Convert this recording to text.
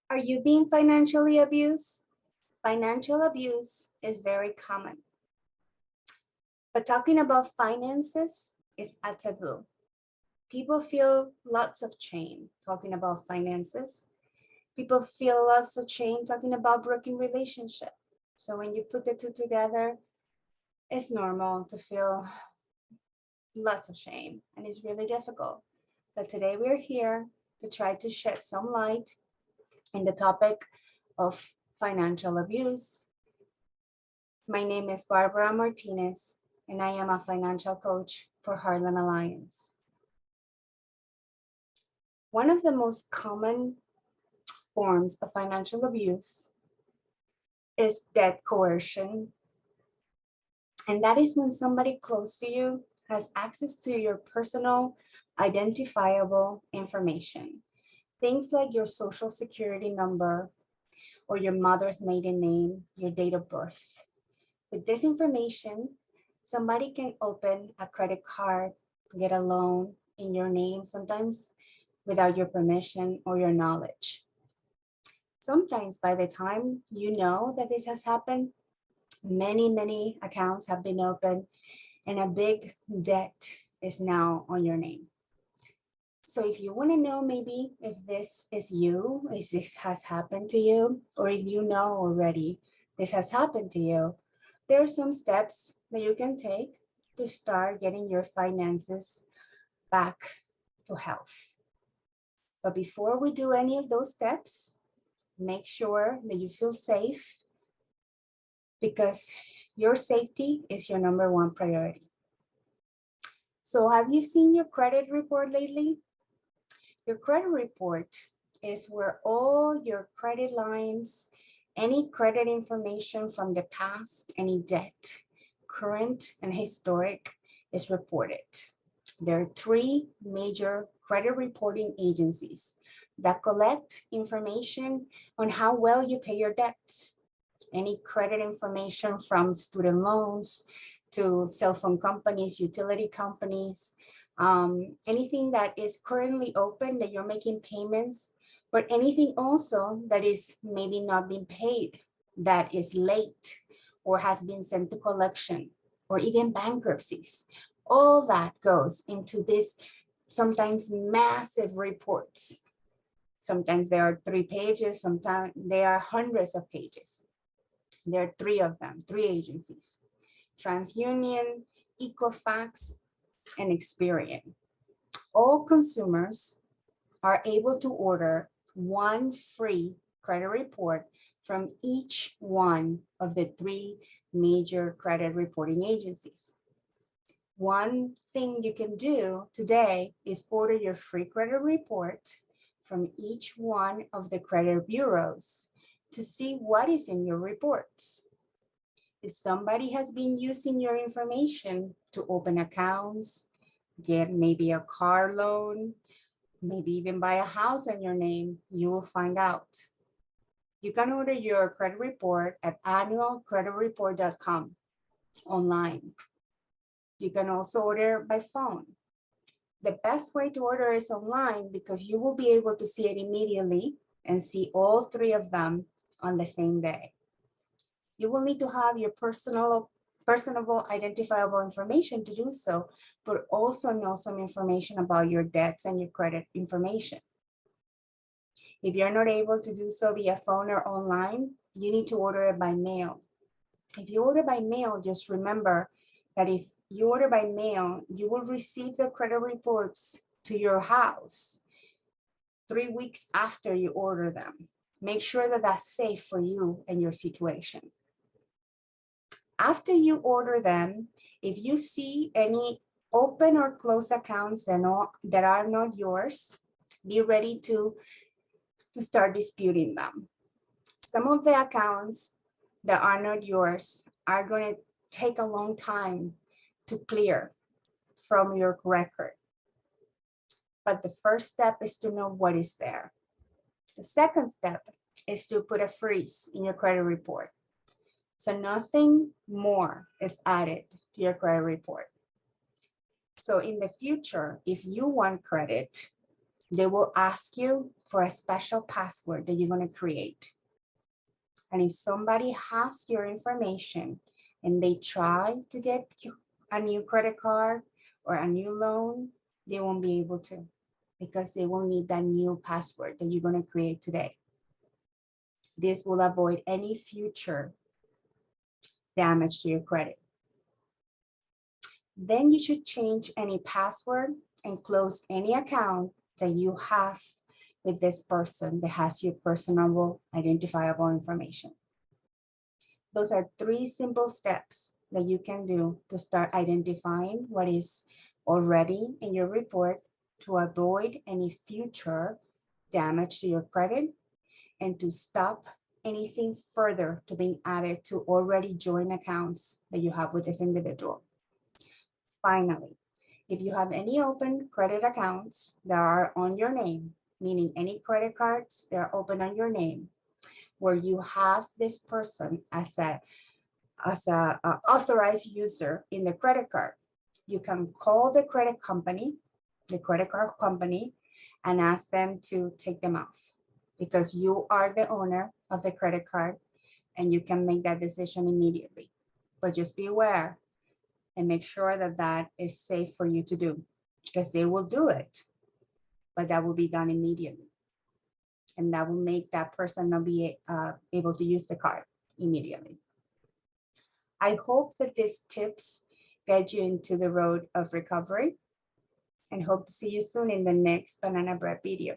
Are you being financially abused? Financial abuse is very common, but talking about finances is a taboo. People feel lots of shame talking about finances. People feel lots of shame talking about broken relationship. So when you put the two together, it's normal to feel lots of shame and it's really difficult. But today we're here to try to shed some light in the topic of financial abuse. My name is Barbara Martinez, and I am a financial coach for Heartland Alliance. One of the most common forms of financial abuse is debt coercion. And that is when somebody close to you has access to your personal identifiable information. Things like your social security number or your mother's maiden name, your date of birth. With this information, somebody can open a credit card, get a loan in your name, sometimes without your permission or your knowledge. Sometimes by the time you know that this has happened, many accounts have been opened and a big debt is now on your name. So if you want to know maybe if this is you, if this has happened to you, or if you know already this has happened to you, there are some steps that you can take to start getting your finances back to health. But before we do any of those steps, make sure that you feel safe because your safety is your number one priority. So have you seen your credit report lately? Your credit report is where all your credit lines, any credit information from the past, any debt, current and historic, is reported. There are three major credit reporting agencies that collect information on how well you pay your debts. Any credit information from student loans to cell phone companies, utility companies, anything that is currently open that you're making payments, but anything also that is maybe not being paid, that is late or has been sent to collection, or even bankruptcies. All that goes into this sometimes massive reports. Sometimes there are 3 pages, sometimes there are hundreds of pages. There are 3 of them, 3 agencies: TransUnion, Equifax, and Experian. All consumers are able to order one free credit report from each one of the 3 major credit reporting agencies. One thing you can do today is order your free credit report from each one of the credit bureaus to see what is in your reports. If somebody has been using your information to open accounts, get maybe a car loan, maybe even buy a house in your name, you will find out. You can order your credit report at annualcreditreport.com online. You can also order by phone. The best way to order is online because you will be able to see it immediately and see all 3 of them on the same day. You will need to have your personable identifiable information to do so, but also know some information about your debts and your credit information. If you're not able to do so via phone or online, you need to order it by mail. If you order by mail, just remember that if you order by mail, you will receive the credit reports to your house 3 weeks after you order them. Make sure that that's safe for you and your situation. After you order them, if you see any open or closed accounts that are not yours, be ready to start disputing them. Some of the accounts that are not yours are going to take a long time to clear from your record. But the first step is to know what is there. The second step is to put a freeze in your credit report. So nothing more is added to your credit report. So in the future, if you want credit, they will ask you for a special password that you're going to create. And if somebody has your information and they try to get a new credit card or a new loan, they won't be able to, because they will need that new password that you're going to create today. This will avoid any future damage to your credit. Then you should change any password and close any account that you have with this person that has your personal identifiable information. Those are 3 simple steps that you can do to start identifying what is already in your report to avoid any future damage to your credit and to stop anything further to being added to already joint accounts that you have with this individual. Finally, if you have any open credit accounts that are on your name, meaning any credit cards that are open on your name, where you have this person as a authorized user in the credit card, you can call the credit card company, and ask them to take them off, because you are the owner of the credit card and you can make that decision immediately. But just be aware and make sure that that is safe for you to do, because they will do it, but that will be done immediately. And that will make that person not be able to use the card immediately. I hope that these tips get you into the road of recovery, and hope to see you soon in the next Banana Bread video.